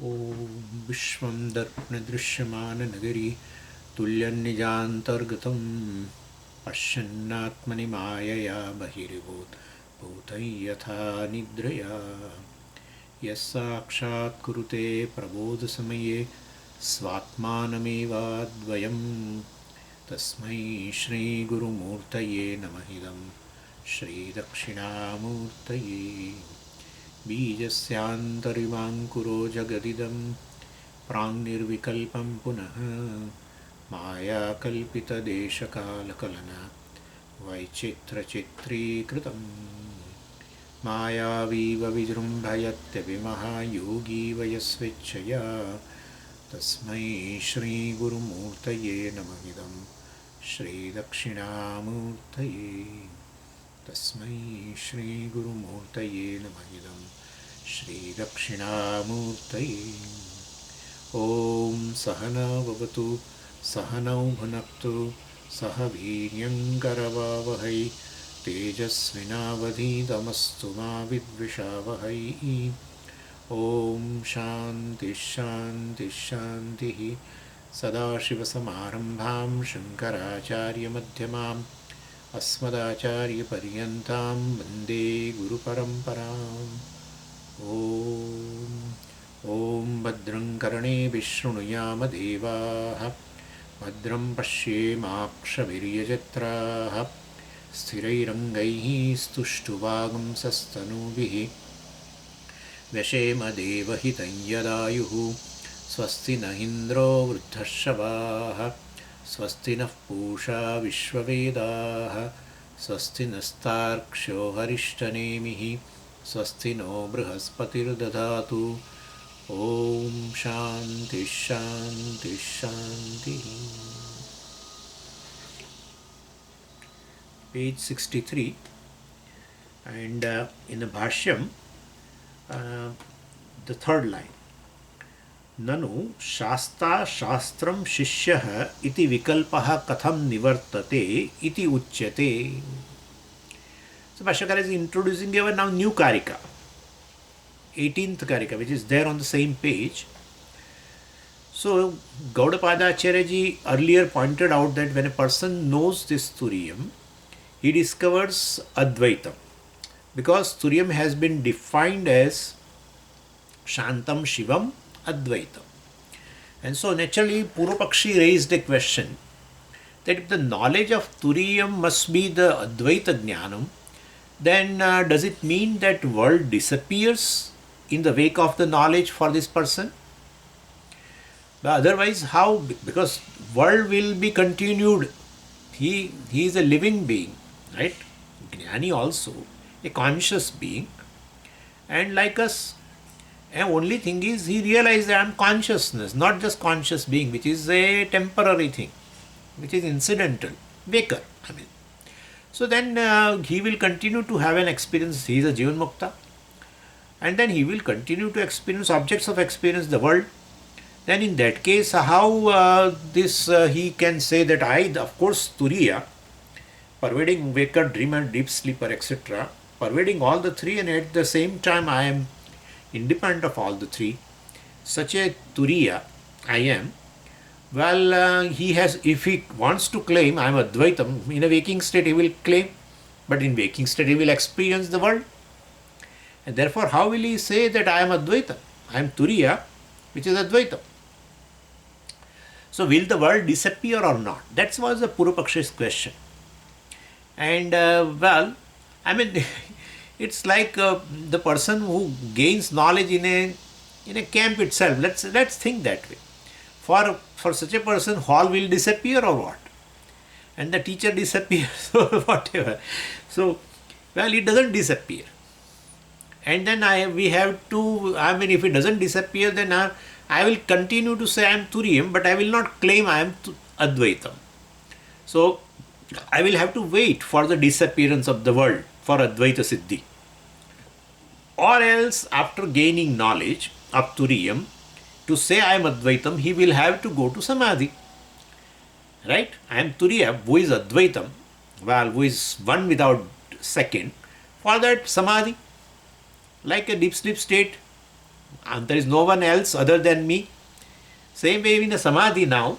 ॐ विश्वं दर्पणदृश्यमाननगरी तुल्यन्निजान्तर्गतं पश्यन्नात्मनि मायया बहिर्भूतं यथा निद्रया यस्साक्षात् कुरुते प्रबोधसमये स्वात्मानमेवाद्वयं तस्मै श्रीगुरुमूर्तये नमः इदं श्रीदक्षिणामूर्तये बीजस्यान्तरिवाङ्कुरो जगदिदं प्राङ्निर्विकल्पं पुनः मायाकल्पितदेशकालकलना वैचित्रचित्रीकृतं मायावीव विजृम्भयत्यभिमहायोगी वयस्वेच्छया तस्मै श्रीगुरुमूर्तये नमः इदं श्रीदक्षिणामूर्तये तस्मै श्रीगुरुमूर्तये नमः इदं श्रीदक्षिणामूर्तये ॐ सहना भवतु सहनौ भुनक्तु सह वीर्यङ्करवावहै तेजस्विनावधीतमस्तु मा विद्विषावहै ॐ शान्तिः शान्तिः शान्तिः सदाशिवसमारम्भां शङ्कराचार्यमध्यमाम् अस्मदाचार्यपर्यन्तां वन्दे गुरुपरम्पराम् ॐ भद्रं कर्णेभिः शृणुयाम देवाः भद्रं पश्येमाक्षभिर्यजत्राः स्थिरैरङ्गैः स्तुष्टुवागुंसस्तनूभिः व्यशेम देवहितं यदायुः स्वस्ति न इन्द्रो वृद्धश्रवाः स्वस्ति नः पूषा विश्ववेदाः स्वस्ति नस्तार्क्ष्यो हरिष्ठनेमिः स्वस्ति नो बृहस्पतिर्दधातु ॐ शान्तिः शान्तिः शान्तिः. Page 63 and in the Bhashyam the third line ननु शास्ता शास्त्रं शिष्यः इति विकल्पः कथं निवर्तते इति उच्यते. So Bhashyakara is introducing our now new Karika, 18th Karika, which is there on the same page. So Gaudapada Acharya earlier pointed out that when a person knows this Turiyam, he discovers Advaitam, because Turiyam has been defined as Shantam Shivam Advaitam. And so naturally Purvapakshi raised a question that if the knowledge of Turiyam must be the Advaita Jnanam, then does it mean that world disappears in the wake of the knowledge for this person? But otherwise how? Because world will be continued. He is a living being, right? Jnani also, a conscious being, and like us. And only thing is, he realized that I am consciousness, not just conscious being, which is a temporary thing, which is incidental, waker. So then he will continue to have an experience. He is a Jivan Mukta, and then he will continue to experience objects of experience, the world. Then in that case, how he can say that of course, Turiya, pervading waker, dreamer, deep sleeper, etc., pervading all the three, and at the same time I am independent of all the three, such a Turiya I am. Well, he has, if he wants to claim I am Advaitam, in a waking state he will claim, but in waking state he will experience the world. And therefore, how will he say that I am Advaitam? I am Turiya, which is Advaitam. So, will the world disappear or not? That was the Purvapakshi's question. And it's like the person who gains knowledge in a camp itself. Let's think that way. For such a person, hall will disappear or what? And the teacher disappears or whatever. So, it doesn't disappear. And then we have to, if it doesn't disappear, then I will continue to say I am Turiyam, but I will not claim I am Advaitam. So, I will have to wait for the disappearance of the world for Advaita Siddhi. Or else, after gaining knowledge of Turiyam, to say I am Advaitam, he will have to go to Samadhi. Right? I am Turiya, who is Advaitam, who is one without second. For that, Samadhi, like a deep sleep state, and there is no one else other than me. Same way in a samadhi now,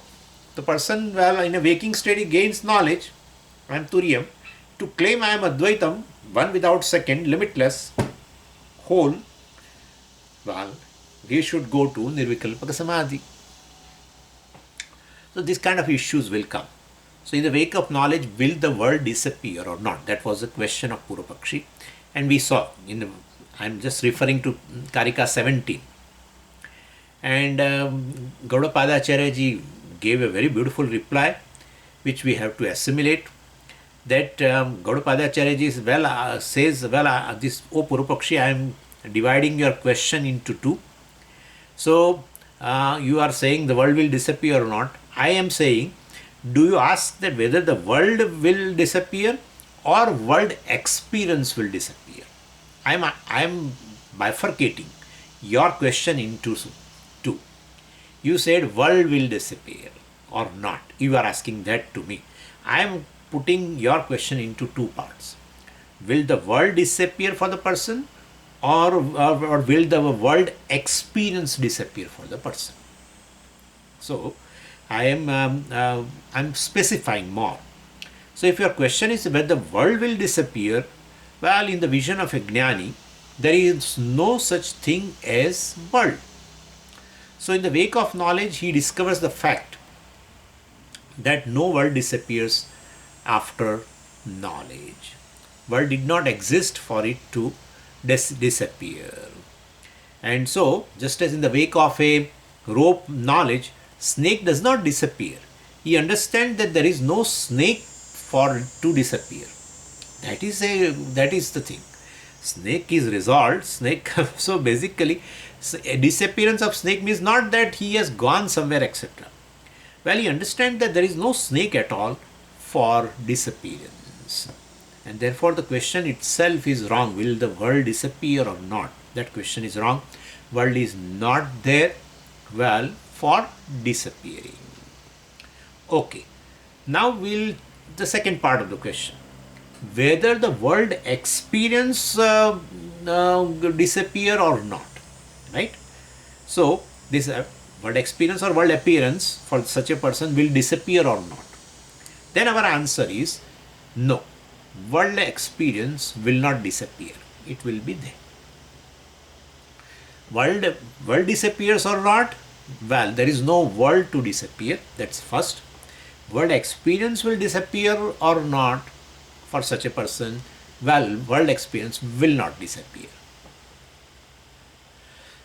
the person, well, in a waking state, he gains knowledge. I am Turiyam. To claim I am Advaitam, one without second, limitless, whole, well, we should go to Nirvikalpaka Samadhi. So these kind of issues will come. So in the wake of knowledge, will the world disappear or not? That was the question of Purvapakshi. And we saw, I'm just referring to Karika 17. And Gaudapadacharya ji gave a very beautiful reply, which we have to assimilate. That Gaudapadacharya ji says, this, O Purvapakshi, I am dividing your question into two. So you are saying the world will disappear or not. I am saying, do you ask that whether the world will disappear or world experience will disappear? I am bifurcating your question into two. You said world will disappear or not. You are asking that to me. I am putting your question into two parts. Will the world disappear for the person, or will the world experience disappear for the person? So I am I'm specifying more. So if your question is whether the world will disappear, well, in the vision of a jnani, there is no such thing as world. So in the wake of knowledge, he discovers the fact that no world disappears after knowledge. World did not exist for it to disappear. And so, just as in the wake of a rope knowledge, snake does not disappear. He understands that there is no snake for it to disappear. That is the thing. Snake is resolved. Snake. So basically, a disappearance of snake means not that he has gone somewhere, etc. Well, he understands that there is no snake at all for disappearance. And therefore the question itself is wrong. Will the world disappear or not? That question is wrong. World is not there, well, for disappearing. Okay. Now the second part of the question. Whether the world experience disappear or not. Right? So this world experience or world appearance for such a person will disappear or not. Then our answer is no. World experience will not disappear. It will be there. World disappears or not? Well, there is no world to disappear. That's first. World experience will disappear or not for such a person? Well, world experience will not disappear.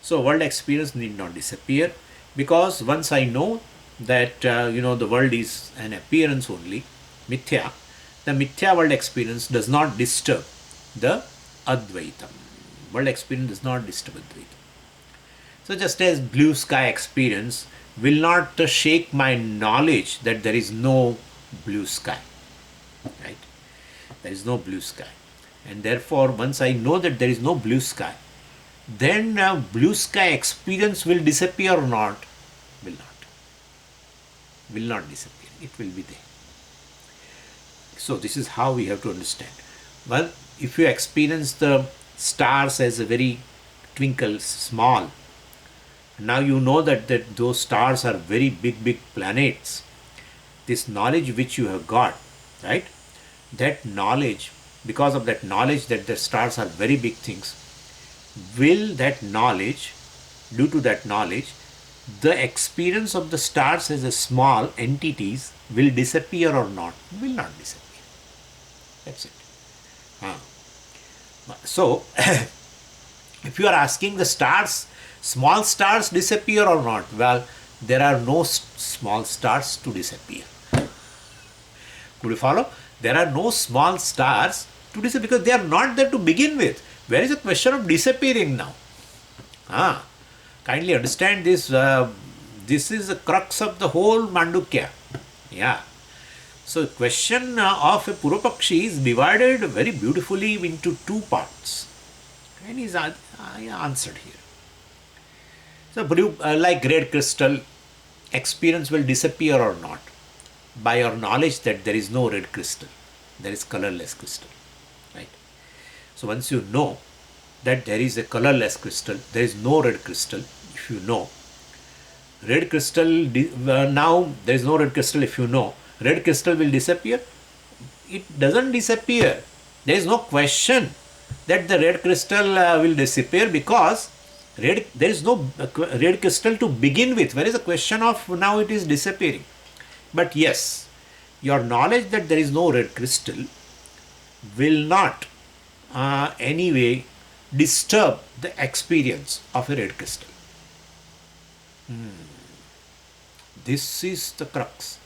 So world experience need not disappear, because once I know that the world is an appearance only, mithya, the mithya world experience does not disturb the Advaitam. World experience does not disturb Advaitam. So just as blue sky experience will not shake my knowledge that there is no blue sky. Right? There is no blue sky. And therefore, once I know that there is no blue sky, then blue sky experience will disappear or not? Will not. Will not disappear. It will be there. So this is how we have to understand. Well, if you experience the stars as a very twinkle, small, now you know that those stars are very big planets. This knowledge which you have got, right? That knowledge, because of that knowledge that the stars are very big things, will that knowledge, due to that knowledge, the experience of the stars as a small entities will disappear or not? Will not disappear. That's it. So, if you are asking the stars, small stars disappear or not? Well, there are no small stars to disappear. Could you follow? There are no small stars to disappear because they are not there to begin with. Where is the question of disappearing now? Kindly understand this. This is the crux of the whole Mandukya. Yeah. So the question of a Purvapakshi is divided very beautifully into two parts. And is answered here. So like red crystal, experience will disappear or not? By your knowledge that there is no red crystal. There is colorless crystal. Right? So once you know that there is a colorless crystal. There is no red crystal, if you know. Red crystal, now there is no red crystal, if you know. Red crystal will disappear? It doesn't disappear. There is no question that the red crystal will disappear, because there is no red crystal to begin with. Where is the question of now it is disappearing? But yes, your knowledge that there is no red crystal will not anyway disturb the experience of a red crystal. This is the crux,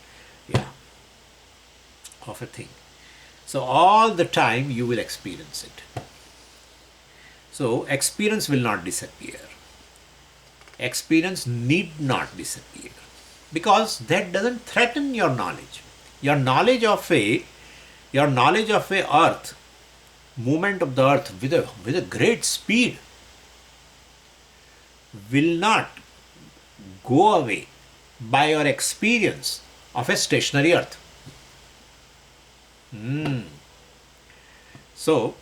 of a thing. So all the time you will experience it. So experience will not disappear. Experience need not disappear, because that doesn't threaten your knowledge. Your knowledge of a earth, movement of the earth with a great speed, will not go away by your experience of a stationary earth. So,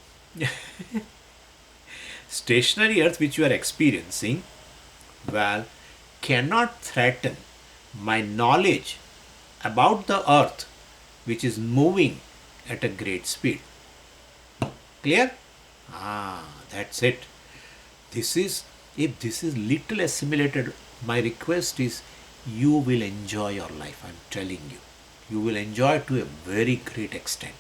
stationary earth which you are experiencing, well, cannot threaten my knowledge about the earth which is moving at a great speed. Clear? That's it. If this is little assimilated, my request is you will enjoy your life. I'm telling you. You will enjoy to a very great extent.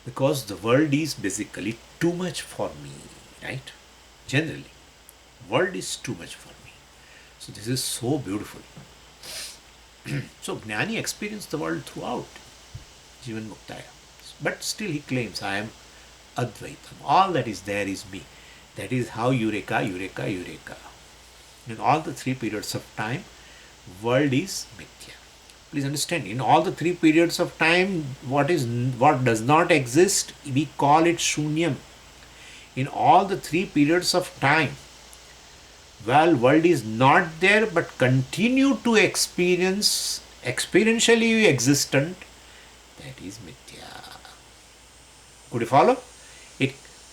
Because the world is basically too much for me, right? Generally, world is too much for me. So this is so beautiful. So Jnani experienced the world throughout Jivan Muktaya. But still he claims, I am Advaitam. All that is there is me. That is how Eureka. In all the three periods of time, world is Mithya. Please understand, in all the three periods of time, what does not exist, we call it Shunyam. In all the three periods of time, world is not there but continue to experience, experientially existent, that is Mithya. Could you follow?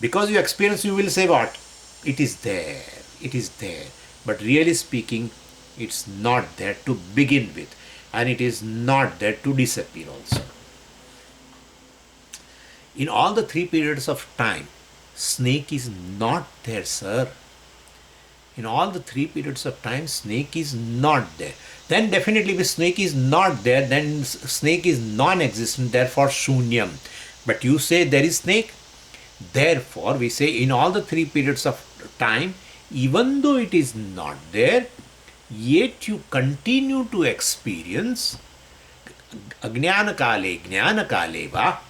Because you experience, you will say what? It is there. But really speaking, it's not there to begin with. And it is not there to disappear also. In all the three periods of time, snake is not there, sir. In all the three periods of time, snake is not there. Then definitely if snake is not there, then snake is non-existent, therefore shunyam. But you say there is snake. Therefore, we say in all the three periods of time, even though it is not there, yet you continue to experience ajnana kale va,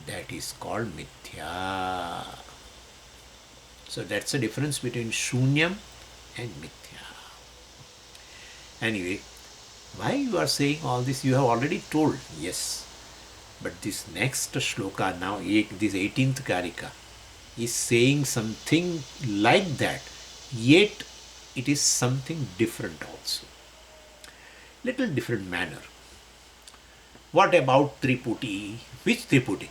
that is called mithya. So that's the difference between shunyam and mithya. Anyway, why you are saying all this, you have already told. Yes. But this next shloka now, this 18th Karika, is saying something like that, yet it is something different also. Little different manner. What about Triputi? Which Triputi?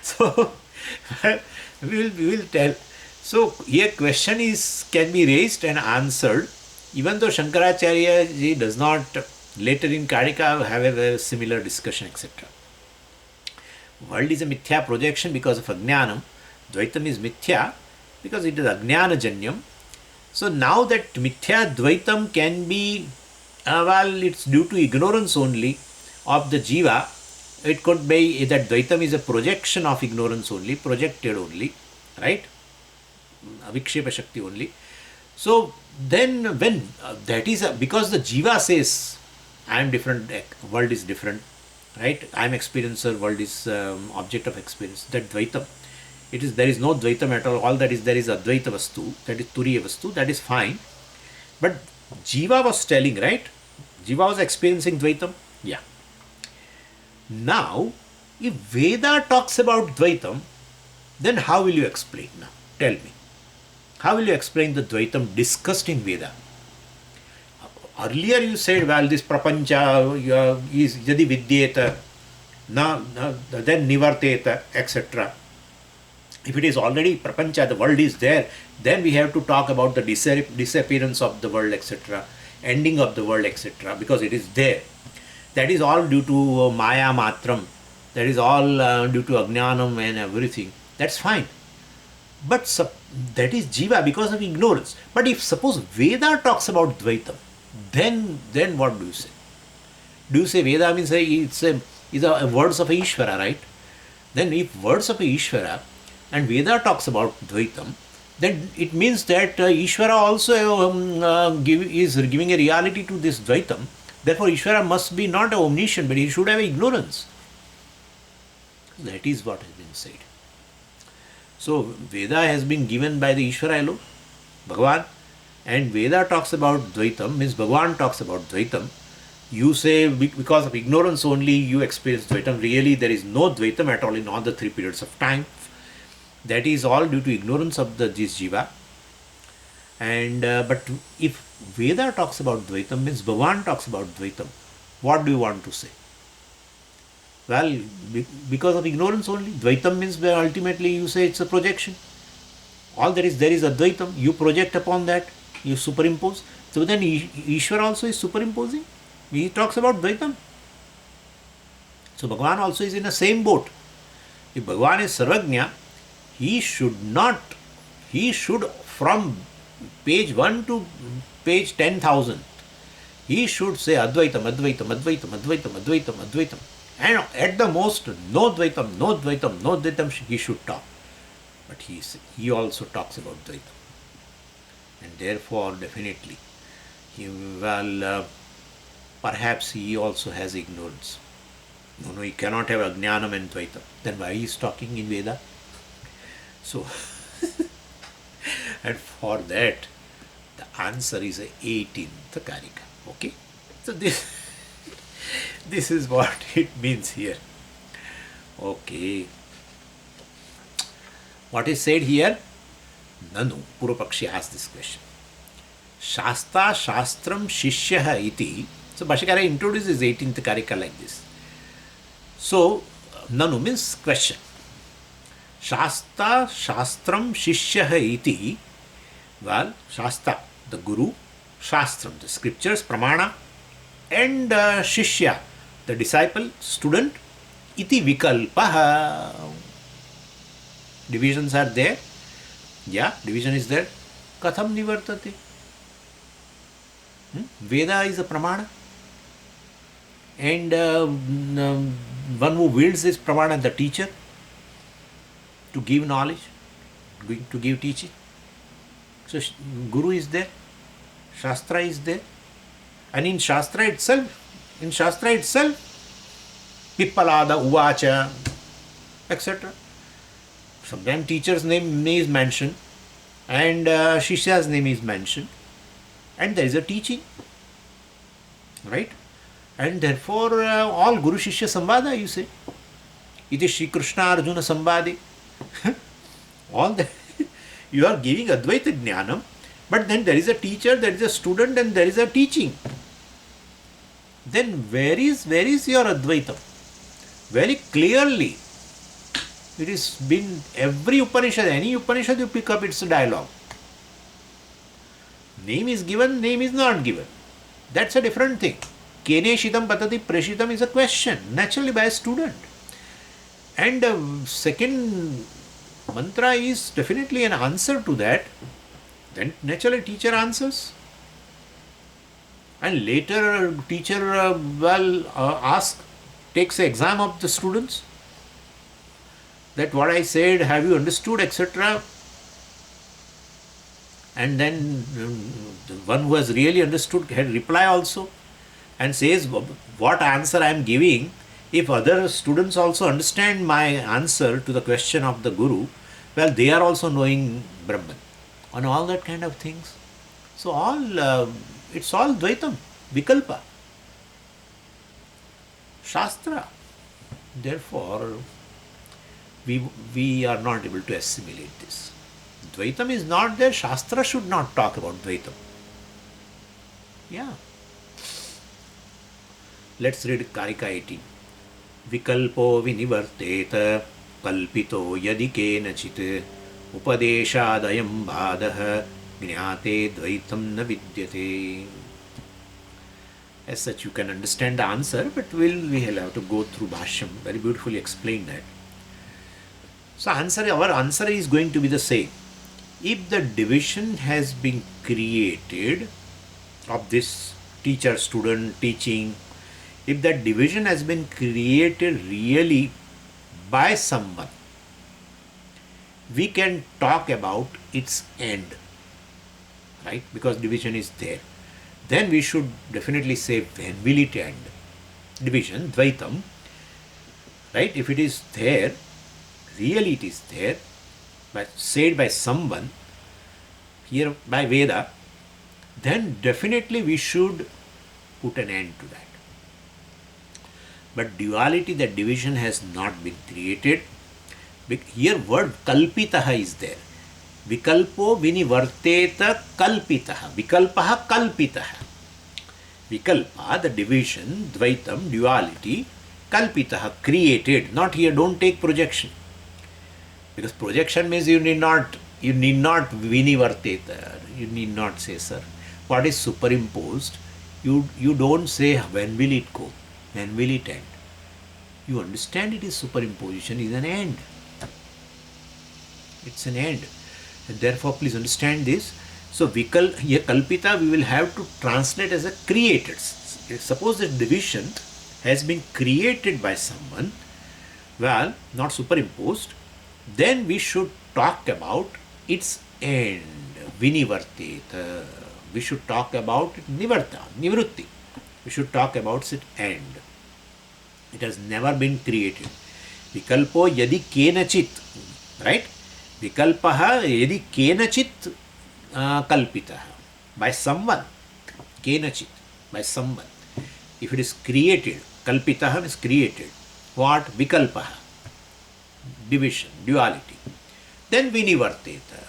So, we will tell. So, here question can be raised and answered, even though Shankaracharya ji does not later in Karika have a similar discussion, etc. World is a mithya projection because of ajnanam. Dvaitam is mithya because it is ajnana-janyam. So now that mithya dvaitam can be, it's due to ignorance only of the jiva. It could be that dvaitam is a projection of ignorance only, projected only, right? Avikshepa Shakti only. So then when that is because the jiva says, I am different, world is different, right? I am experiencer, world is object of experience. That dvaitam, there is no dvaitam at all. All that is there is advaita vastu, that is turiya vastu, that is fine. But jiva was telling, right? Jiva was experiencing dvaitam. Yeah. Now, if Veda talks about dvaitam, then how will you explain now? Tell me. How will you explain the dvaitam discussed in Veda? Earlier you said, this prapancha is yadi vidyeta, then nivarteta, etc. If it is already prapancha, the world is there, then we have to talk about the disappearance of the world, etc., ending of the world, etc., because it is there. That is all due to maya matram. That is all due to ajnanam and everything. That's fine. But that is jiva because of ignorance. But if suppose Veda talks about Dvaitam, then what do you say? Do you say Veda means it's a words of Ishvara, right? Then if words of Ishvara and Veda talks about Dvaitam, then it means that Ishvara also is giving a reality to this Dvaitam. Therefore, Ishvara must be not omniscient, but he should have ignorance. That is what has been said. So, Veda has been given by the Ishvara alone, Bhagavan, and Veda talks about Dvaitam, means Bhagavan talks about Dvaitam. You say because of ignorance only you experience Dvaitam. Really, there is no Dvaitam at all in all the 3 periods of time. That is all due to ignorance of this jiva. And but if Veda talks about Dvaitam, means Bhagavan talks about Dvaitam, what do you want to say? Well, because of ignorance only. Dvaitam means ultimately you say it's a projection. All there is Advaitam. You project upon that, you superimpose. So then Ishvara also is superimposing. He talks about Dvaitam. So Bhagavan also is in the same boat. If Bhagavan is Sarvajna, he should from page 1 to page 10,000, he should say Advaitam, Advaitam, Advaitam, Advaitam, Advaitam, Advaitam. And at the most, no Dvaitam, no Dvaitam, no Dvaitam he should talk. But he also talks about Dvaitam. And therefore, definitely, perhaps he also has ignorance. No, he cannot have Ajnanam and Dvaitam. Then why he is talking in Veda? So, and for that, the answer is a 18th Karika. Okay? So this is what it means here. Okay. What is said here? Nanu, Purvapakshi asked this question. Shasta Shastram Shishyah iti. So Bhashyakara introduces 18th Karika like this. So, Nanu means question. Shasta Shastram Shishyah iti. Well, Shasta, the Guru, Shastram, the scriptures, Pramana, and Shishya, the disciple, student, iti vikalpaha. Divisions are there. Yeah, division is there. Katham nivartate. Veda is a Pramana. And one who wields this Pramana, the teacher, to give knowledge, to give teaching. So Guru is there, Shastra is there, and in Shastra itself, Pippalada, Uvacha, etc. Sometimes teacher's name is mentioned, and Shishya's name is mentioned, and there is a teaching, right? And therefore, all Guru Shishya Samvada, you say. It is Shri Krishna Arjuna Samvade. All that. You are giving Advaita Jnanam, but then there is a teacher, there is a student, and there is a teaching. Then where is your Advaitam? Very clearly, it is been every Upanishad, any Upanishad you pick up, it's a dialogue. Name is given, name is not given. That's a different thing. Kene Shitam Patati Preshitam is a question, naturally by a student. And second mantra is definitely an answer to that. Then naturally teacher answers. And later teacher takes an exam of the students. That what I said, have you understood, etc. And then the one who has really understood can reply also and says what answer I am giving. If other students also understand my answer to the question of the Guru, well, they are also knowing Brahman and all that kind of things. So it's all Dvaitam, Vikalpa, Shastra. Therefore, we are not able to assimilate this. Dvaitam is not there. Shastra should not talk about Dvaitam. Yeah. Let's read Karika 18. Vikalpo vinivarteta कल्पितो यदि केनचित् उपदेशादयं बाधः ज्ञाते द्वैतं न विद्यते. As such, you can understand the answer, but we'll have to go through Bhashyam. Very beautifully explained that. So our answer is going to be the same. If the division has been created of this teacher-student teaching, if that division has been created really by someone, we can talk about its end, right? Because division is there. Then we should definitely say, when will it end? Division, Dvaitam, right? If it is there, really it is there, but said by someone, here by Veda, then definitely we should put an end to that. But duality, that division has not been created. Here word kalpitaha is there. Vikalpo vinivarteta kalpitaha. Vikalpaha kalpitaha. Vikalpa, the division, dvaitam, duality, kalpitaha, created. Not here, don't take projection. Because projection means you need not vinivarteta. You need not say, sir. What is superimposed, you don't say when will it go, when will it end. You understand it is superimposition is an end. It's an end. And therefore, please understand this. So, here kalpita we will have to translate as a created. Suppose the division has been created by someone, well, not superimposed, then we should talk about its end. Vinivarteta. We should talk about nivarta, nivrutti. We should talk about its end. It has never been created. Vikalpo yadi kenachit, right? Vikalpaha yadi kenachit kalpitaha. By someone. Kenachit. By someone. If it is created, kalpitaha is created. What? Vikalpaha. Division, duality. Then vinivarteta.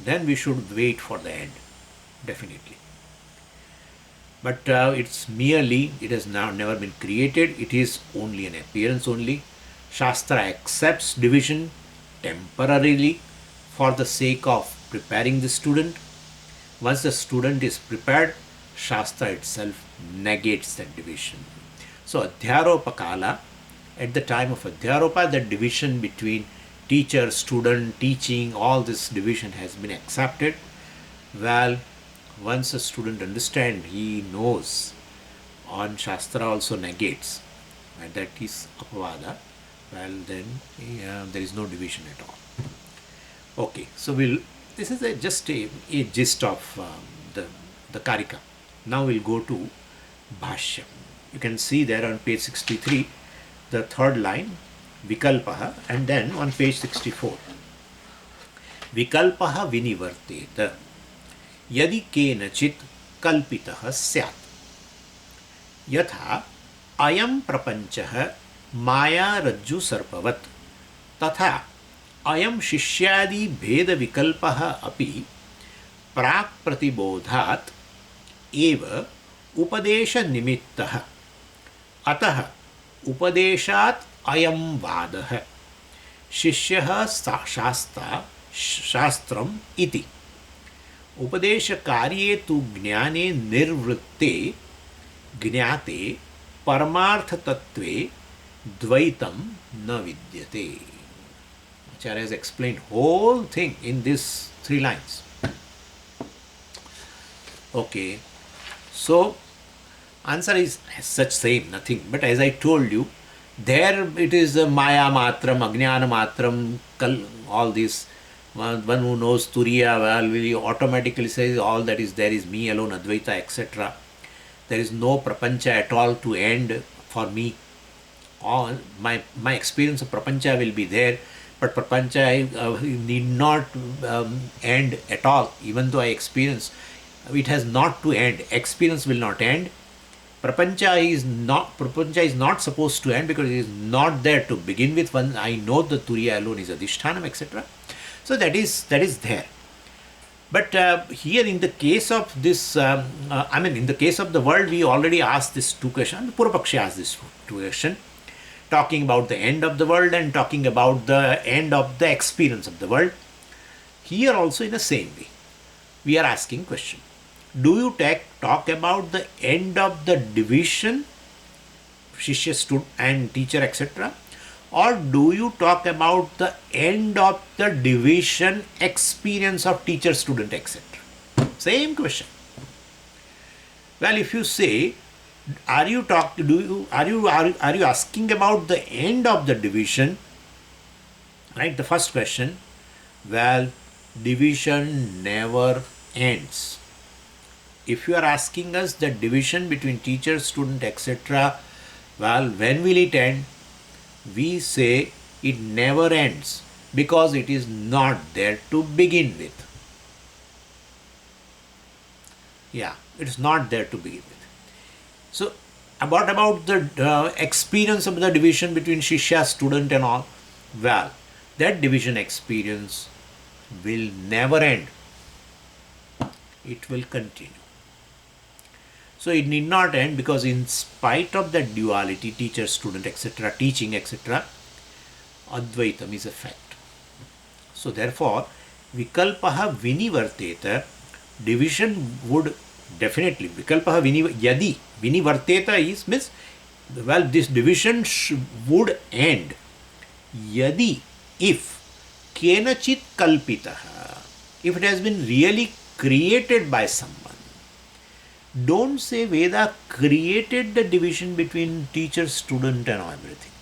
Then we should wait for the end. Definitely. But it has now never been created. It is only an appearance only. Shastra accepts division temporarily for the sake of preparing the student. Once the student is prepared, Shastra itself negates that division. So Adhyaropa Kala, at the time of Adhyaropa, the division between teacher, student, teaching, all this division has been accepted. Well, once a student understands, he knows, on Shastra also negates, and that is Apavada, well then there is no division at all. Okay, so this is just a gist of the Karika. Now we'll go to Bhashyam. You can see there on page 63, the third line, Vikalpaha, and then on page 64, Vikalpaha vinivarteta. यदि केनचित् कल्पितः स्यात् यथा अयं प्रपञ्चः मायारज्जु सर्पवत् तथा अयं शिष्यादि भेदविकल्पः अपि प्राक् प्रतिबोधात् एव उपदेशनिमित्तः अतः उपदेशात् अयं वादः शिष्यः शास्त्रम् इति उपदेश कार्ये तु ज्ञाने निर्वृत्ते ज्ञाते परमार्थ तत्वे द्वैतम न विद्यते. Acharya has explained whole thing in these 3 lines. Okay, so answer is as such same, nothing. But as I told you, there it is maya matram, ajnana matram, all this. One who knows Turiya well will automatically say all that is there is me alone, Advaita, etc. There is no prapancha at all to end for me. All my experience of prapancha will be there, but prapancha need not end at all. Even though I experience, it has not to end. Experience will not end. Prapancha is not supposed to end because it is not there to begin with. When I know the Turiya alone is Adhishthanam, etc. So that is there. But here in the case of this, in the case of the world, we already asked this 2 questions. Purvapakshi asked this 2 questions. talking about the end of the world and talking about the end of the experience of the world. Here also in the same way, we are asking question. Do you talk about the end of the division, Shishya, student and teacher, etc.? Or do you talk about the end of the division experience of teacher, student, etc.? Same question. Well, if you say, are you asking about the end of the division? Right, the first question. Well, division never ends. If you are asking us the division between teacher, student, etc., well, when will it end? We say it never ends because it is not there to begin with. Yeah, it's not there to begin with. So, about the experience of the division between Shishya, student, and all? Well, that division experience will never end. It will continue. So it need not end because in spite of that duality, teacher, student, etc., teaching, etc., Advaitam is a fact. So therefore, Vikalpaha vinivarteta, division would definitely, Vikalpaha yadi vinivarteta is means, well, this division would end yadi, if kenachit kalpitaha, if it has been really created by someone. Don't say Veda created the division between teacher, student, and everything.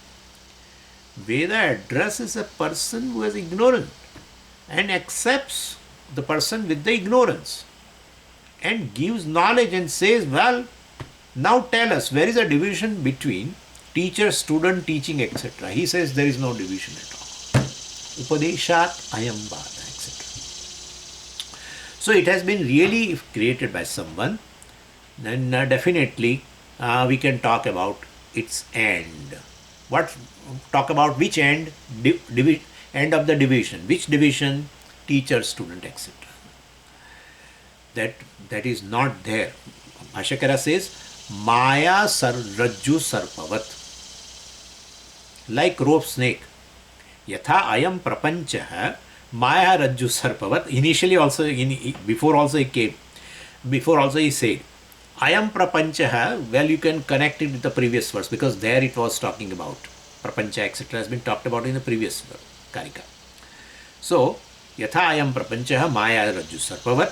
Veda addresses a person who is ignorant and accepts the person with the ignorance and gives knowledge and says, well, now tell us, where is the division between teacher, student, teaching, etc.? He says there is no division at all. Upadeshat ayam bada, etc. So it has been really created by someone, then definitely we can talk about its end. Talk about which end? End of the division. Which division? Teacher, student, etc. That is not there. Bhashyakara says, Maya rajju sarpavat. Like rope snake. Yatha ayam prapanchaha Maya rajju sarpavat. Initially also, before also he said, Ayam prapanchaha, well, you can connect it with the previous verse because there it was talking about prapancha, etc. has been talked about in the previous verse, Karika. So, yatha ayam prapanchaha maya rajju sarpavat.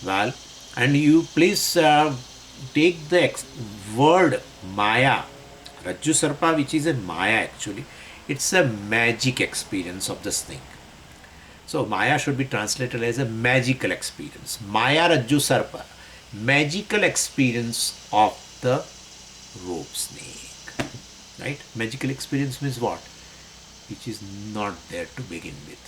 Well, and you please take the word maya, rajju sarpa, which is a maya actually. It's a magic experience of the snake. So, maya should be translated as a magical experience. Maya rajju sarpa. Magical experience of the rope snake. Right? Magical experience means what? Which is not there to begin with.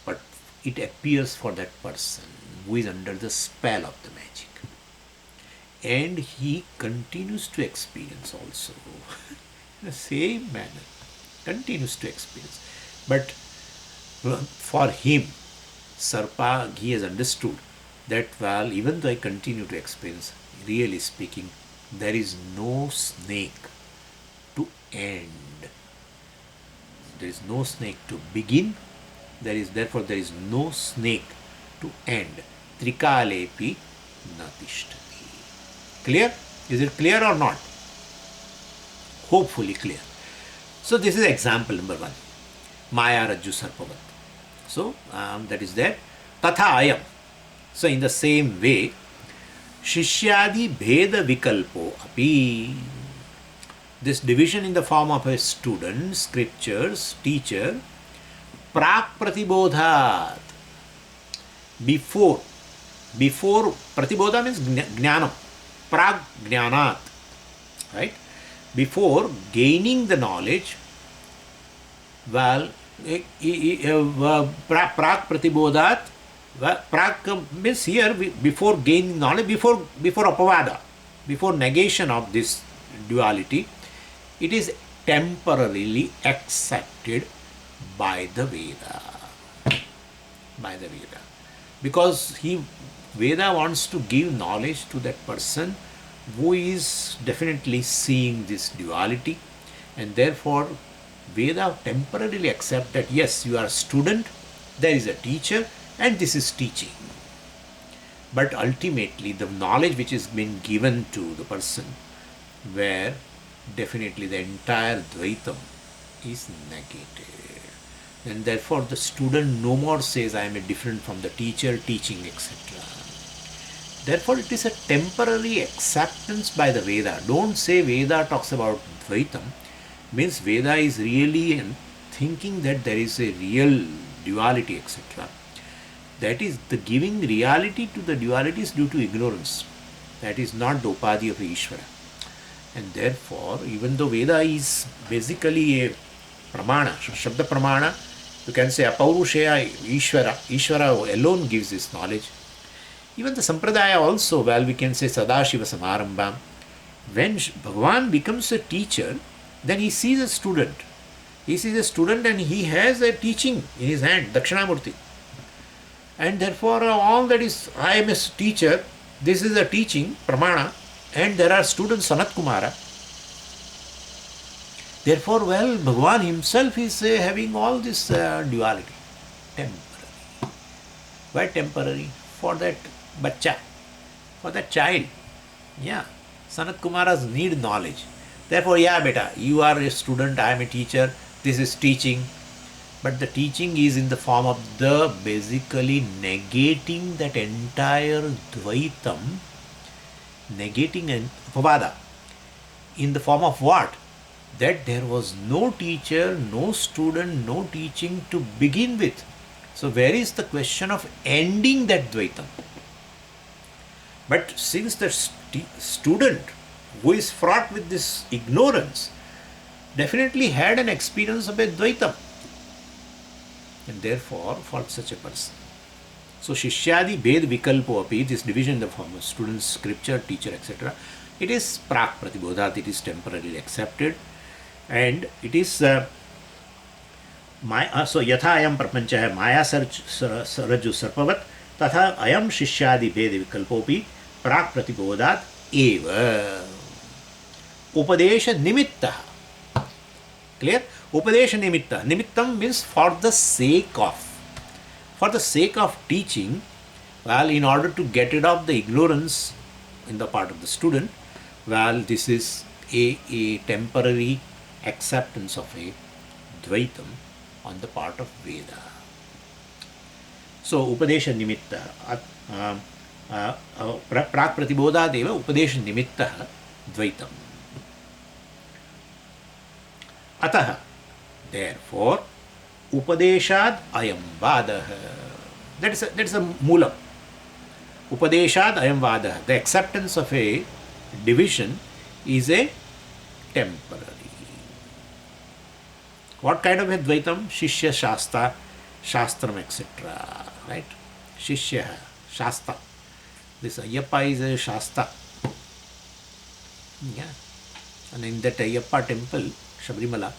But it appears for that person who is under the spell of the magic. And he continues to experience also. In the same manner. Continues to experience. But for him, Sarpa, he has understood that, well, even though I continue to experience, really speaking, there is no snake to end. There is no snake to begin. Therefore there is no snake to end. Trikalepi natishtati. Clear? Is it clear or not? Hopefully clear. So this is example number 1. Maya rajju sarpavat. So that is there. Tatha ayam. So in the same way, Shishyadi Bheda Vikalpo Api. This division in the form of a student, scriptures, teacher, Prak Pratibodhat. Before Pratibodha means Jnanam. Prak Jnanat. Right? Before gaining the knowledge, well, Prak Pratibodhat. Prak means here before gaining knowledge, before apavada, before negation of this duality, it is temporarily accepted by the Veda. Because Veda wants to give knowledge to that person who is definitely seeing this duality, And therefore, Veda temporarily accept that yes, you are a student, there is a teacher, and this is teaching. But ultimately, the knowledge which is been given to the person, where definitely the entire Dvaitam is negated. And therefore, the student no more says, I am a different from the teacher teaching, etc. Therefore, it is a temporary acceptance by the Veda. Don't say Veda talks about Dvaitam. Means Veda is really thinking that there is a real duality, etc. That is, the giving reality to the duality is due to ignorance. That is not the upadhi of Ishvara. And therefore, even though Veda is basically a pramana, Shabda pramana, you can say apaurushaya Ishvara. Ishvara alone gives this knowledge. Even the Sampradaya also, well, we can say Sadashiva Samarambham. When Bhagavan becomes a teacher, then he sees a student. He sees a student and he has a teaching in his hand, Dakshinamurti. And therefore, all that is, I am a teacher, this is a teaching, pramana, and there are students, Sanat Kumara. Therefore, well, Bhagavan himself is having all this duality. Temporary. Why temporary? For that bacha, for that child. Yeah. Sanat Kumaras need knowledge. Therefore, yeah, beta, you are a student, I am a teacher, this is teaching. But the teaching is in the form of the basically negating that entire Dvaitam, negating an Upapada. In the form of what? That there was no teacher, no student, no teaching to begin with. So where is the question of ending that Dvaitam? But since the student who is fraught with this ignorance definitely had an experience of a Dvaitam, and therefore for such a person. So Shishyadi Bhed Vikalpo Api, this division in the form of students, scripture, teacher, etc., it is Prak Pratibodhat, it is temporarily accepted, and it is so Yatha Ayam Prapancha hai Maya Saraju Sarpavat, Tatha Ayam Shishyadi Bhed Vikalpopi Prak Pratibodhat Eva Upadesha Nimitta. Clear? Upadesha Nimitta. Nimittam means for the sake of. For the sake of teaching, well, in order to get rid of the ignorance in the part of the student, well, this is a temporary acceptance of a Dvaitam on the part of Veda. So, Upadesha Nimitta. Prak Pratibodha Deva Upadesha Nimitta Dvaitam. Ataha. Therefore, Upadeshad ayam vadah. That is a moolam. Upadeshad ayam vadah. The acceptance of a division is a temporary. What kind of a Dvaitam? Shishya, Shasta, Shastram, etc. Right? Shishya, Shasta. This Ayyappa is a Shasta. Yeah. And in that Ayyappa temple, Shabrimala,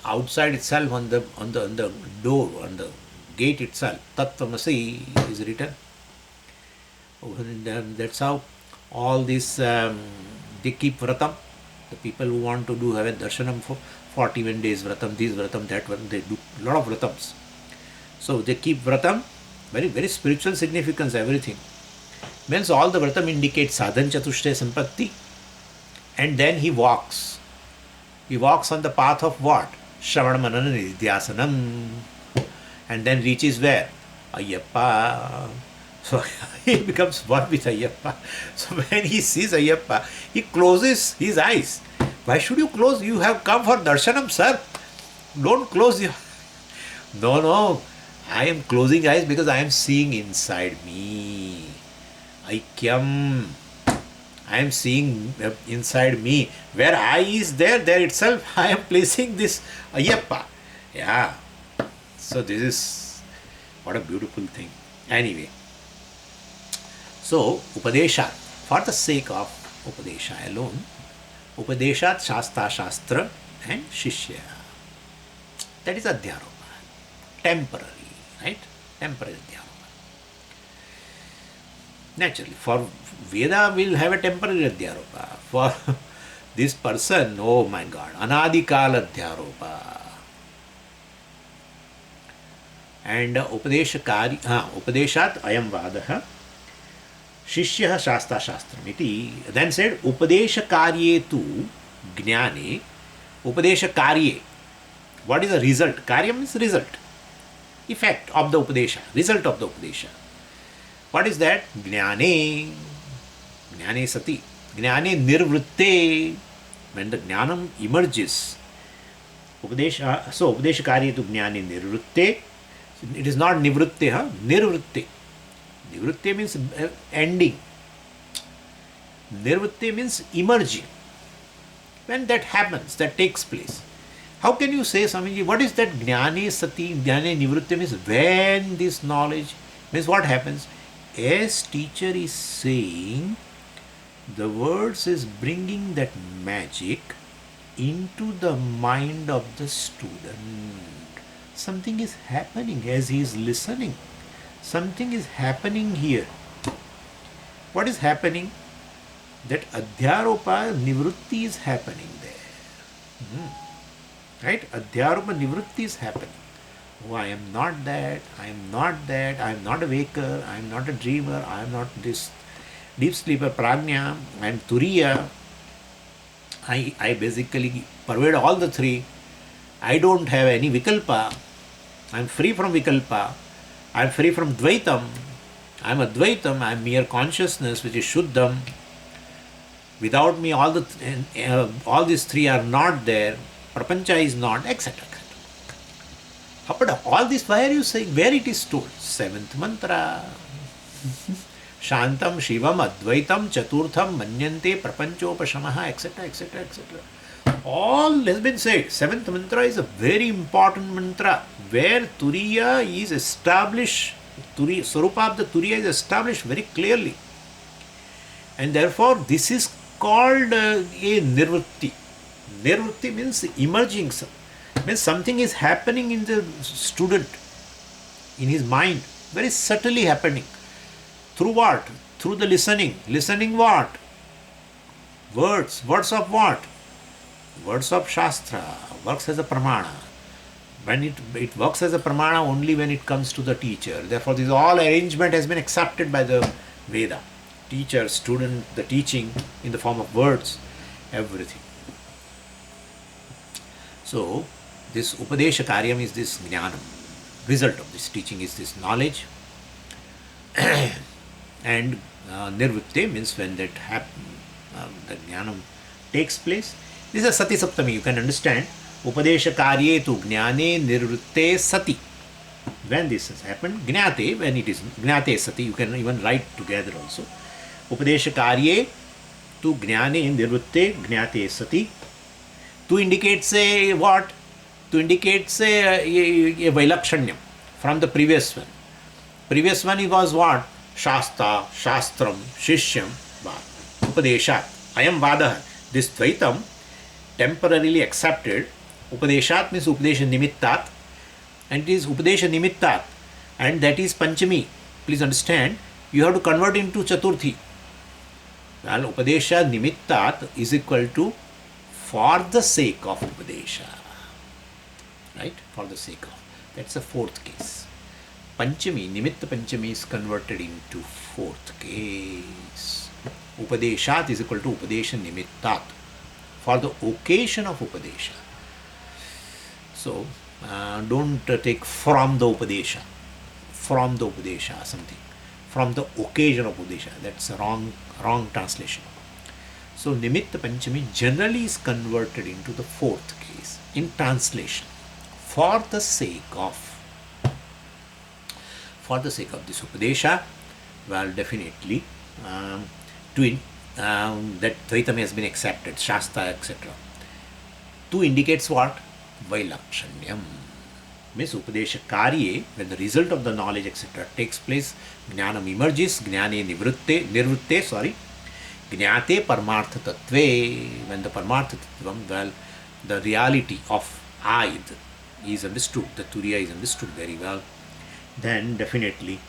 outside itself on the door, on the gate itself, Tattvamasi is written. And that's how all this they keep vratam. The people who want to do have a darshanam for 41 days vratam, this vratam, that one, they do a lot of vratams. So they keep vratam, very, very spiritual significance, everything. Means all the vratam indicates sadhan chatushte sampatti, and then he walks. He walks on the path of what? Shravana Manana Nidhyasanam. And then reaches where? Ayyappa. So he becomes one with Ayyappa. So when he sees Ayyappa, he closes his eyes. Why should you close? You have come for darshanam, sir. Don't close your... No. I am closing eyes because I am seeing inside me. Aikyam. I am seeing inside me. Where I is there itself I am placing this Ayyappa. Yeah. So this is what a beautiful thing. Anyway. So Upadesha, for the sake of Upadesha alone, Upadeshat Shasta Shastra and Shishya. That is Adhyaropa. Temporary, right? Temporary Adhyaropa. Naturally, for Veda will have a temporary Adhyaropa. For This person, oh my God, anadikala dhyaropa. And Upadeshat ayam vadah Shishya Shasta Shastram iti. Then said Upadesha Karye tu Gnane Upadesha Karye. What is the result? Karya means result. Effect of the Upadesha. Result of the Upadesha. What is that? Gnane. Gnane Sati. Gnane Nirvritte. When the Jnanam emerges. Upadesha. So Upadesha Karye tu Gnane Nirvritte. It is not Nivritte, huh? Nirvritte. Nivritte means ending. Nirvritte means emerging. When that happens, that takes place. How can you say, Swamiji, what is that Jnane Sati, Jnane Nivritte means? When this knowledge means, what happens? As teacher is saying, the words is bringing that magic into the mind of the student. Something is happening as he is listening. Something is happening here. What is happening? That Adhyaropa Nivritti is happening there. Right? Adhyaropa Nivritti is happening. Oh, I am not that, I am not that, I am not a waker, I am not a dreamer, I am not this deep sleeper prajna, I am Turiya. I basically pervade all the three. I don't have any Vikalpa. I am free from Vikalpa. I am free from Dvaitam. I am Advaitam. I am mere consciousness which is Shuddham. Without me, all these three are not there. Prapancha is not, etc. But all this, why are you saying? Where it is told? Seventh mantra. Shantam, Shivam, Advaitam, Chaturtham, Manyante, Prapanchopashamaha, etc. etc. etc. All has been said. Seventh mantra is a very important mantra where Turiya is established. Swarupa of the Turiya is established very clearly. And therefore, this is called a Nirvritti. Nirvritti means emerging. Means something is happening in the student, in his mind, very subtly happening. Through what? Through the listening. Listening what? Words. Words of what? Words of Shastra. Works as a pramana. When it works as a pramana only when it comes to the teacher. Therefore, this all arrangement has been accepted by the Veda. Teacher, student, the teaching in the form of words, everything. So, this Upadesha Karyam is this Jnanam. Result of this teaching is this knowledge. And Nirvritte means when that the Jnanam takes place. This is Sati Saptami. You can understand. Upadesha Karye tu Jnane Nirvritte Sati. When this has happened, Jnate, when it is Jnate Sati, you can even write together also. Upadesha Karye tu Jnane Nirvritte Jnate Sati. To indicate, say, what? To indicate, say, a Vailakshanyam from the previous one. Previous one was what? Shasta, Shastram, Shishyam, Upadeshat. Ayam Vadah. This Dvaitam, temporarily accepted. Upadeshat means Upadesha Nimittat. And it is Upadesha Nimittat. And that is Panchami. Please understand, you have to convert into Chaturthi. Well, Upadesha Nimittat is equal to for the sake of Upadesha. Right? For the sake of. That's the fourth case. Panchami, Nimitta Panchami is converted into fourth case. Upadeshat is equal to Upadesha Nimittat. For the occasion of Upadesha. So, don't take from the Upadesha. From the Upadesha something. From the occasion of Upadesha. That's a wrong translation. So, Nimitta Panchami generally is converted into the fourth case in translation. For the sake of this Upadesha, well, definitely that Dvaitam has been accepted, Shasta, etc. To indicates what? Vailakshanyam. Means Upadesha Karye, when the result of the knowledge, etc. takes place, Jnanam emerges, Jnane Nirvritte, Jnate Paramartha Tattve, when the Paramartha Tattvam, well, the reality of I is understood, the Turiya is understood very well, then definitely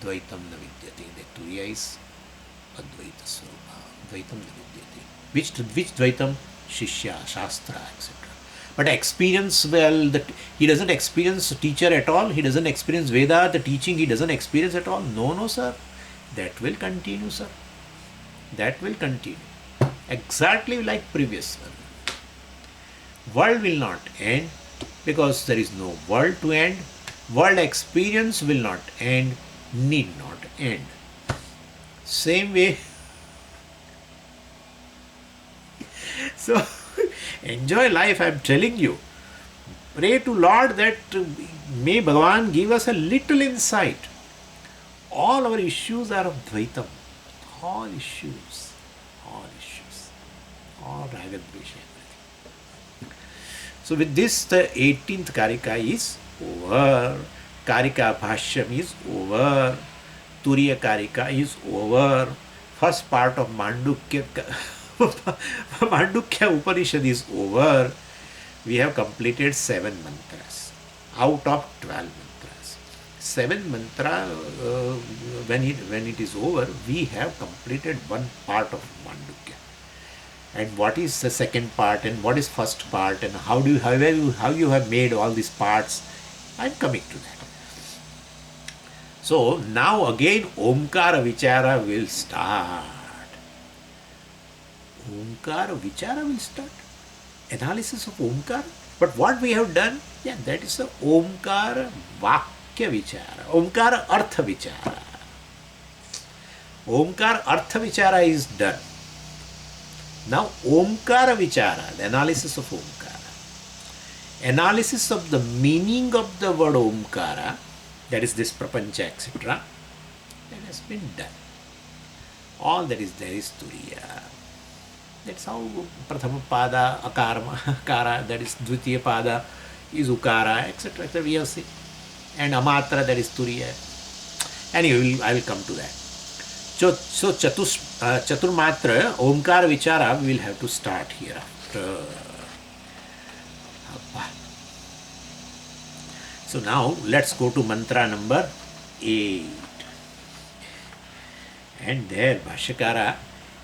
Dvaitam na vidyate. The Turiya is Advaita Swarupa. Dvaitam na vidyate. Which Dvaitam? Shishya, Shastra, etc. But experience, well, he doesn't experience teacher at all. He doesn't experience Veda, the teaching, he doesn't experience at all. No, no, sir. That will continue, sir. That will continue. Exactly like previous one. World will not end because there is no world to end. World experience will not end, need not end. Same way. So, enjoy life, I am telling you. Pray to Lord that may Bhagavan give us a little insight. All our issues are of Dvaitam. All issues. All issues. All Ragadvesha. So with this, the 18th Karika is over. Karika Bhashyam is over. Turiya Karika is over. First part of Mandukya Upanishad is over. We have completed 7 mantras out of 12 mantras. 7 mantra, when it is over, we have completed one part of Mandukya. And what is the second part, and what is first part, and how you have made all these parts, I am coming to that. So now again Omkara Vichara will start. Omkara Vichara will start. Analysis of Omkara. But what we have done, that is the Omkara Vakya Vichara. Omkara Artha Vichara. Omkara Artha Vichara is done. Now Omkara Vichara, the analysis of Omkara. Analysis of the meaning of the word Omkara, that is this Prapancha, etc. that has been done. All that is there is Turiya. That's how Prathama Pada, Akara, that is Dvitiya Pada, is Ukara, etc. etc. we have seen. And Amatra, that is Turiya. Anyway, I will come to that. So Chaturmatra, Omkara Vichara, we will have to start here after. So now let's go to mantra number 8. And there Bhashyakara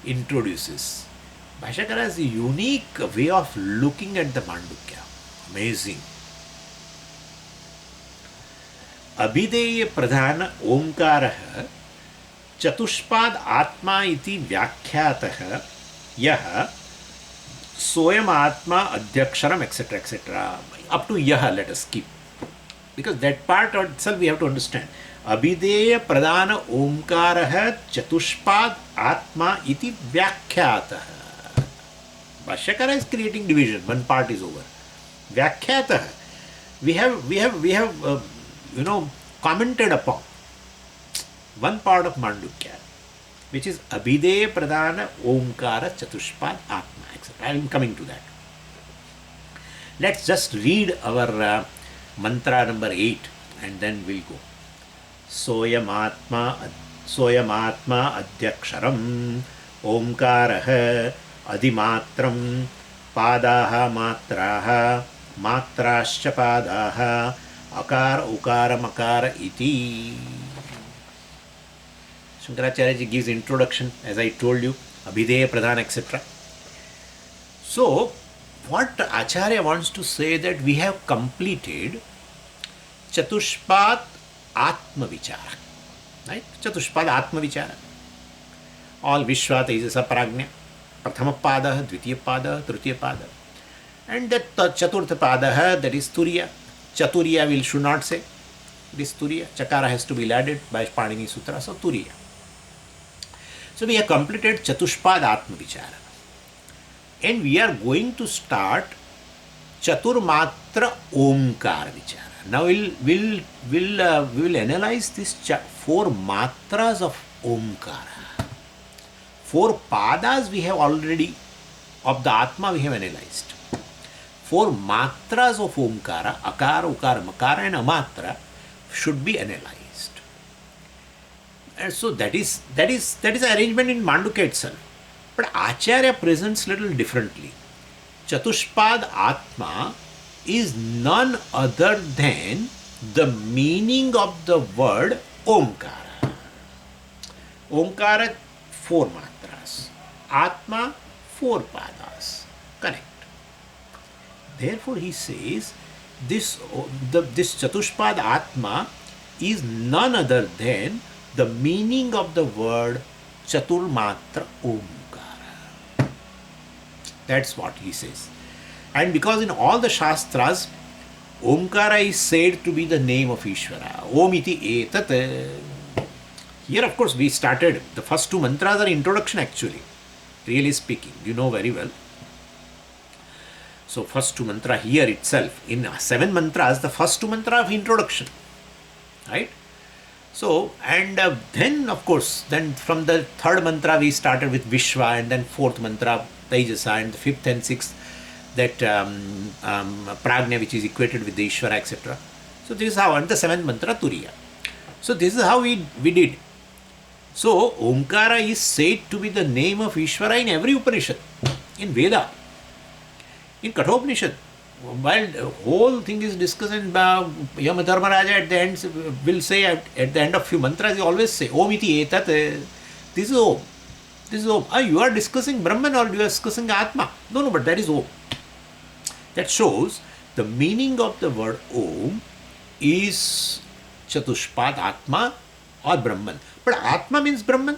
introduces. Bhashyakara has a unique way of looking at the Mandukya. Amazing. Abhideya Pradhana Omkaraha Chatushpad Atma iti Vyakhyatah Yaha Soyam Atma Adhyaksharam etc. etc. Up to Yaha let us keep. Because that part itself we have to understand. Abhideya Pradhana Omkaraha Chatushpad Atma iti Vyakhyatah. Bhashyakara is creating division. One part is over. Vyakhyatah. We have commented upon one part of Mandukya, which is Abhideya Pradhana Omkara Chatushpad Atma, etc. I am coming to that. Let's just read our mantra number 8 and then we'll go. Soyam Atma Adhyaksharam Omkaraha Adimatram Padaha Matraha Matrascha Padaha Akara Ukara Makara iti. Shankaracharya ji gives introduction, as I told you, Abhideya Pradhana, etc. So, what Acharya wants to say that we have completed Chatushpad Atma Vichara. Right? Chatushpad Atma Vichara. All Vishwa, Tejasa, Prajna. Prathama Pada, Dvitiya Pada, Tritiya Pada. And that Chaturtha Pada, that is Turiya. Chaturiya we should not say. This Turiya. Chakara has to be added by Panini Sutra. So Turiya. So we have completed Chatushpad Atma Vichara. And we are going to start Chaturmatra Omkar Vichara. Now we will analyze these 4 matras of Omkara. 4 padas we have already of the Atma we have analyzed. 4 matras of Omkara, Akara, Ukara, Makara and Amatra should be analyzed. And so that is the arrangement in Mandukya itself. But Acharya presents little differently. Chatushpad Atma is none other than the meaning of the word Omkara. Omkara 4 matras. Atma four padas. Correct. Therefore, he says this Chatushpad Atma is none other than the meaning of the word Chaturmatra Omkara. That's what he says. And because in all the Shastras, Omkara is said to be the name of Ishvara. Om iti etat. Here, of course, we started. The first two mantras are introduction actually. Really speaking, you know very well. So, first two mantra here itself, in 7 mantras, the first two mantra of introduction. Right? So, and then, of course, then from the third mantra we started with Vishwa, and then fourth mantra Taijasa, and the fifth and sixth that Prajna, which is equated with the Ishvara, etc. So, this is how, and the seventh mantra Turiya. So, this is how we did. So, Omkara is said to be the name of Ishvara in every Upanishad, in Veda, in Kathopanishad. While the whole thing is discussed, and Yamadharmaraja at the end will say, at the end of few mantras, he always say, Om iti etat, this is Om. This is Om. You are discussing Brahman or you are discussing Atma? No, but that is Om. That shows the meaning of the word Om is Chatushpad Atma or Brahman. But Atma means Brahman.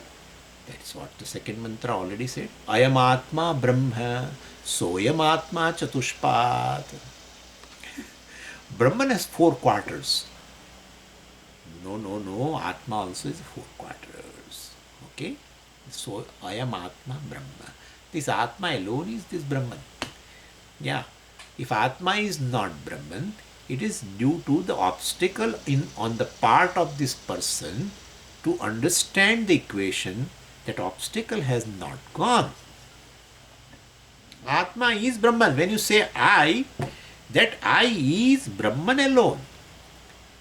That's what the second mantra already said. Ayam Atma Brahma. Soyam Atma Chatushpad. Brahman has 4 quarters. No. Atma also is 4 quarters. Okay? So, Ayam Atma Brahma. This Atma alone is this Brahman. Yeah. If Atma is not Brahman, it is due to the obstacle on the part of this person to understand the equation. That obstacle has not gone. Atma is Brahman. When you say I, that I is Brahman alone.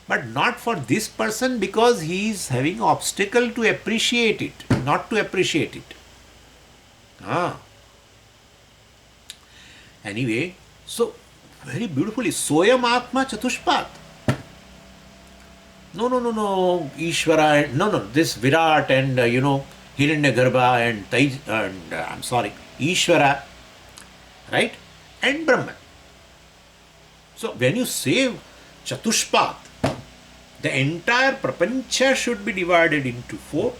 But not for this person, because he is having obstacle to appreciate it, not to appreciate it. Anyway, so very beautifully, Soyam Atma Chatushpat. No. Ishvara, no. This Virat and Hiranyagarbha and Ishvara, right? And Brahman. So when you say Chatushpat, the entire prapancha should be divided into 4.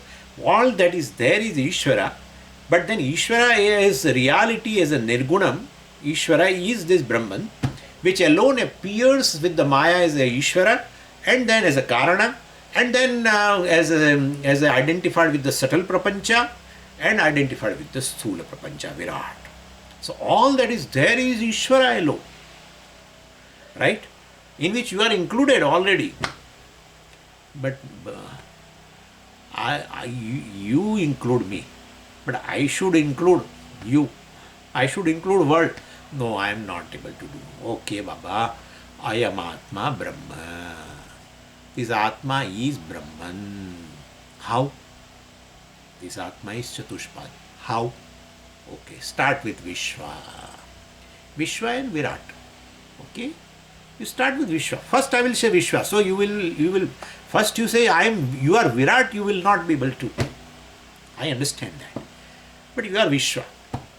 All that is there is Ishvara, but then Ishvara is reality as a Nirgunam. Ishvara is this Brahman, which alone appears with the Maya as a Ishvara, and then as a Karana, and then as identified with the subtle prapancha, and identified with the Sthula prapancha, Virat. So all that is there is Ishvara alone, right? In which you are included already. But you include me, but I should include you. I should include world. No, I am not able to do. Okay, Baba, I am Atma Brahma. This Atma is Brahman. How? This Atma is Chatushpad. How? Okay, start with Vishwa. Vishwa and Virat. Okay? You start with Vishwa. First I will say Vishwa. So you will first you say you are Virat, you will not be able to. I understand that. But you are Vishwa,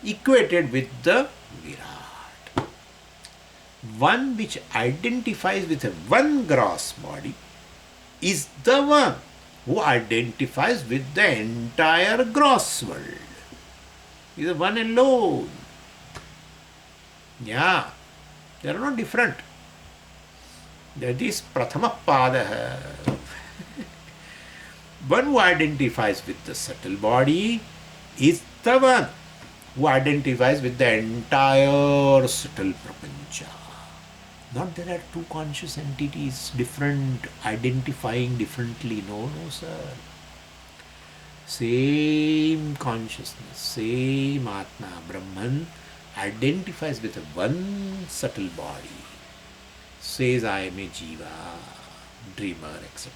equated with the Virat. One which identifies with a one gross body is the one who identifies with the entire gross world. He is the one alone. Yeah, they are not different. That is Prathama Pada. One who identifies with the subtle body is the one who identifies with the entire subtle prapancha. Not there are two conscious entities, different, identifying differently. No, sir. Same consciousness, same Atma, Brahman, identifies with one subtle body. Says, I am a Jiva, dreamer, etc.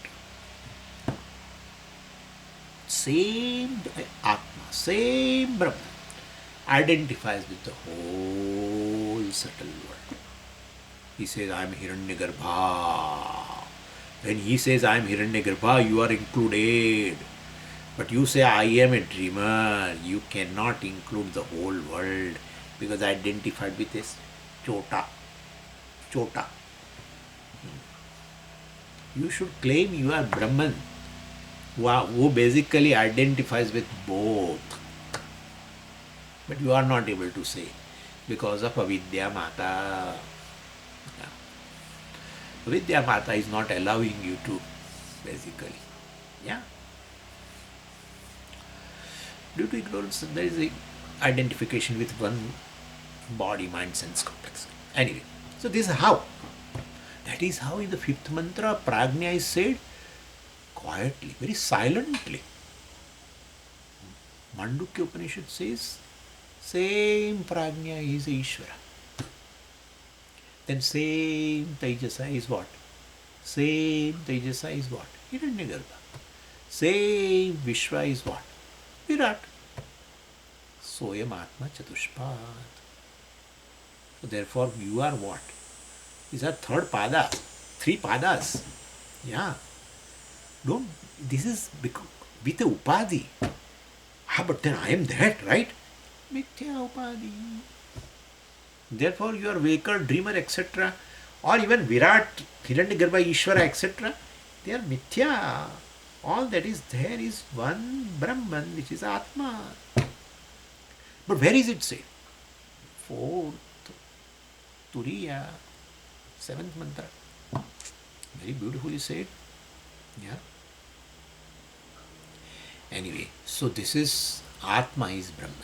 Same Atma, same Brahman, identifies with the whole subtle world. He says, I am Hiranyagarbha. When he says, I am Hiranyagarbha, you are included. But you say, I am a dreamer. You cannot include the whole world because identified with this chota. Chota. You should claim you are Brahman, who basically identifies with both. But you are not able to say because of Avidya Mata. Yeah. Avidya Mata is not allowing you to, basically. Yeah. Due to ignorance, there is a identification with one body, mind, sense complex. Anyway, so this is how. That is how in the fifth mantra, Prajna is said quietly, very silently. Mandukya Upanishad says, same Prajna is Ishvara. Then same Tejasa is what? Same Tejasa is what? Hiranyagarbha. Same Vishwa is what? Virat. Soyam Atma Chatushpad. So therefore you are what? These are third pada, three padas. Yeah. Don't, this is with a upadhi. But then I am that, right? Mithya upadhi. Therefore you are waker, dreamer, etc. Or even Virat, Hiranyagarbha, Ishvara, etc. They are mithya. All that is there is one Brahman, which is Atma. But where is it said? Fourth, Turiya, seventh mantra. Very beautifully said. Yeah. Anyway, so this is Atma is Brahman.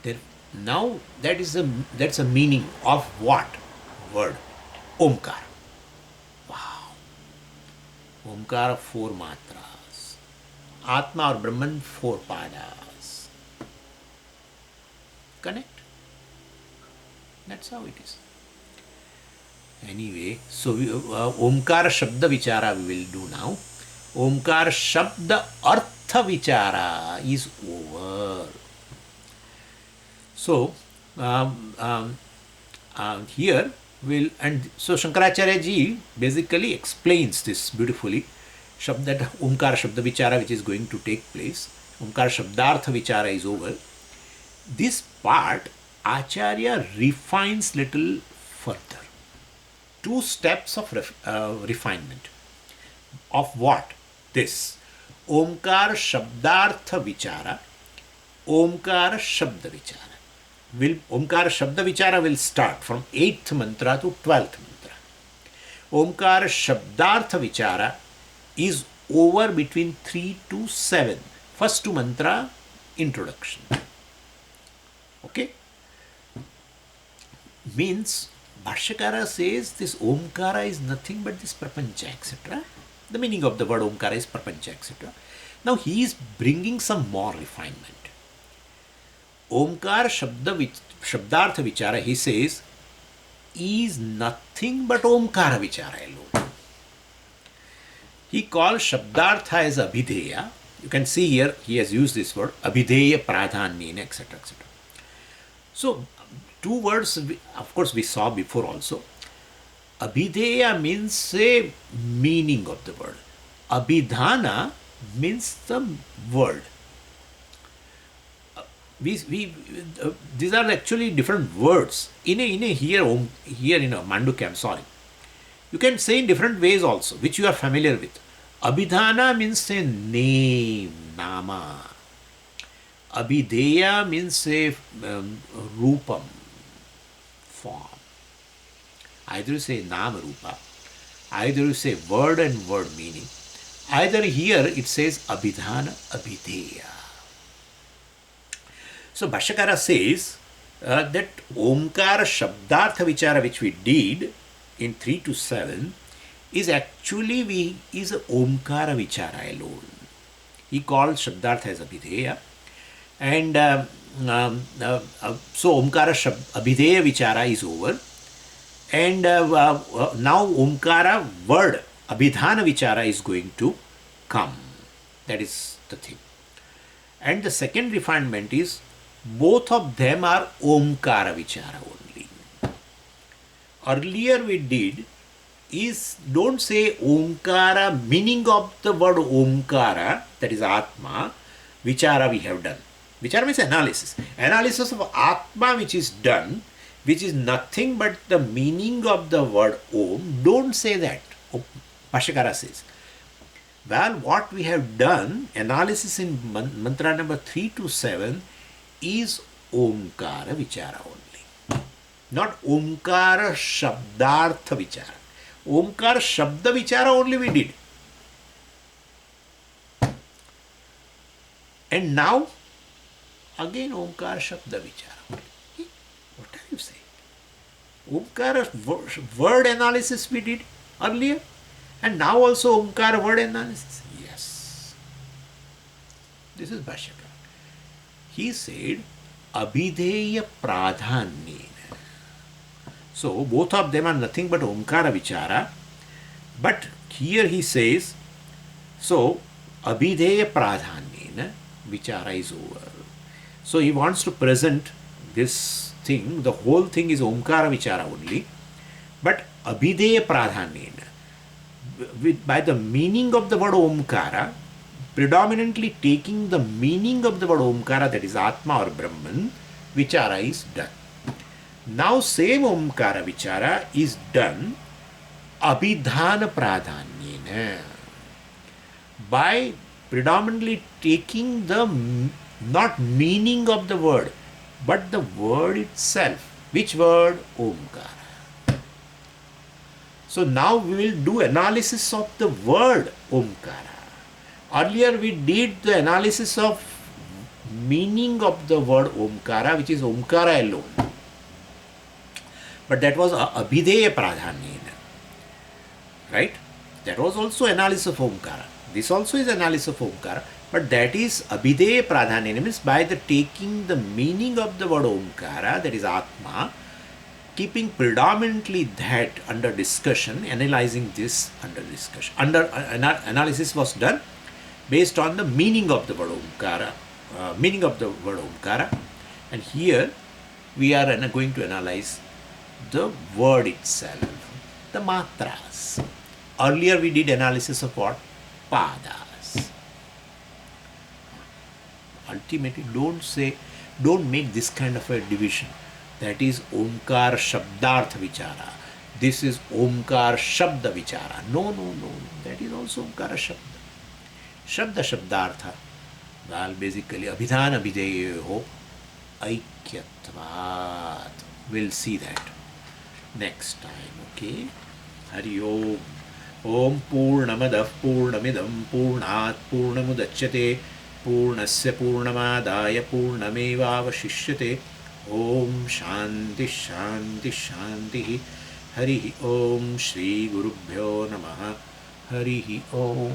There, now that's a meaning of what word? Omkar. Wow. Omkar 4 matras. Atma or Brahman 4 padas. Connect. That's how it is. Anyway, so Omkar Shabda Vichara we will do now. Omkar Shabda Artha Vichara is over. So, here will, and so Shankaracharya ji basically explains this beautifully. That Omkar Shabda Vichara which is going to take place. Omkar Shabdartha Vichara is over. This part Acharya refines little further. 2 steps of refinement. Of what? This. Omkar Shabdartha Vichara. Omkar Shabda Vichara. Omkar Shabda Vichara will start from 8th mantra to 12th mantra. Omkar Shabdartha Vichara is over between 3 to 7. First 2 mantra, introduction. Okay? Means, Bhashyakara says this Omkara is nothing but this Prapancha, etc. The meaning of the word Omkara is Prapancha, etc. Now he is bringing some more refinement. Omkar Shabdartha Vichara, he says, is nothing but Omkara Vichara alone. He calls Shabdartha as Abhideya. You can see here, he has used this word, Abhideya Pradhanyena, etc. etc. So, 2 words, of course, we saw before also. Abhideya means a meaning of the word. Abhidhana means the word. These are actually different words. Here in Mandukya, I'm sorry. You can say in different ways also, which you are familiar with. Abhidhana means a name, nama. Abhideya means a rupam, form. Either you say nama rupa, either you say word and word meaning. Either here it says Abhidhana, Abhideya. So Bhashyakara says that Omkara Shabdartha Vichara which we did in 3 to 7 is actually is a Omkara Vichara alone. He called Shabdartha as Abhideya. And so Omkara Abhideya Vichara is over. And now Omkara word Abhidhana Vichara is going to come. That is the thing. And the second refinement is both of them are Omkara Vichara only. Earlier we did is, don't say Omkara, meaning of the word Omkara, that is Atma, Vichara we have done. Vichara means analysis. Analysis of Atma which is done, which is nothing but the meaning of the word Om. Don't say that. Bhashyakara says. Well, what we have done, analysis in mantra number 3 to 7, is Omkara Vichara only. Not Omkara Shabdartha Vichara. Omkara Shabda Vichara only we did. And now, again Omkara Shabda Vichara. What are you saying? Omkara word analysis we did earlier. And now also Omkara word analysis. Yes. This is Bhashyakara. He said, Abhideya Pradhanyena. So both of them are nothing but Omkara Vichara. But here he says, so Abhideya Pradhanyena, Vichara is over. So he wants to present this thing, the whole thing is Omkara Vichara only. But Abhideya Pradhanyena, by the meaning of the word Omkara, predominantly taking the meaning of the word Omkara, that is Atma or Brahman, Vichara is done. Now same Omkara Vichara is done Abhidhana Pradhanyena, by predominantly taking the not meaning of the word, but the word itself. Which word? Omkara. So now we will do analysis of the word Omkara. Earlier we did the analysis of meaning of the word Omkara, which is Omkara alone. But that was Abhideya Pradhanyena. Right? That was also analysis of Omkara. This also is analysis of Omkara. But that is Abhideya Pradhanyena, means by the taking the meaning of the word Omkara, that is Atma, keeping predominantly that under discussion, analyzing this under discussion. Analysis was done based on the meaning of the word Omkara, and here we are going to analyze the word itself, the matras. Earlier we did analysis of what? Padas. Ultimately, don't make this kind of a division. That is Omkar Shabdartha Vichara. This is Omkar Shabda Vichara. No. That is also Omkara Shabda. Shabda Shabdartha. Well, basically, Abhidhana Abhideyo Aikyatvat. We'll see that next time. Okay? Hari Om. Om Purnamadav Purnamidam Purnat Purnamudachyate Purnasya Purnamadaya Purnamevavashishyate. Om Shanti Shanti Shanti. Hari Om Shri Gurubhyo Namaha. Hari Om.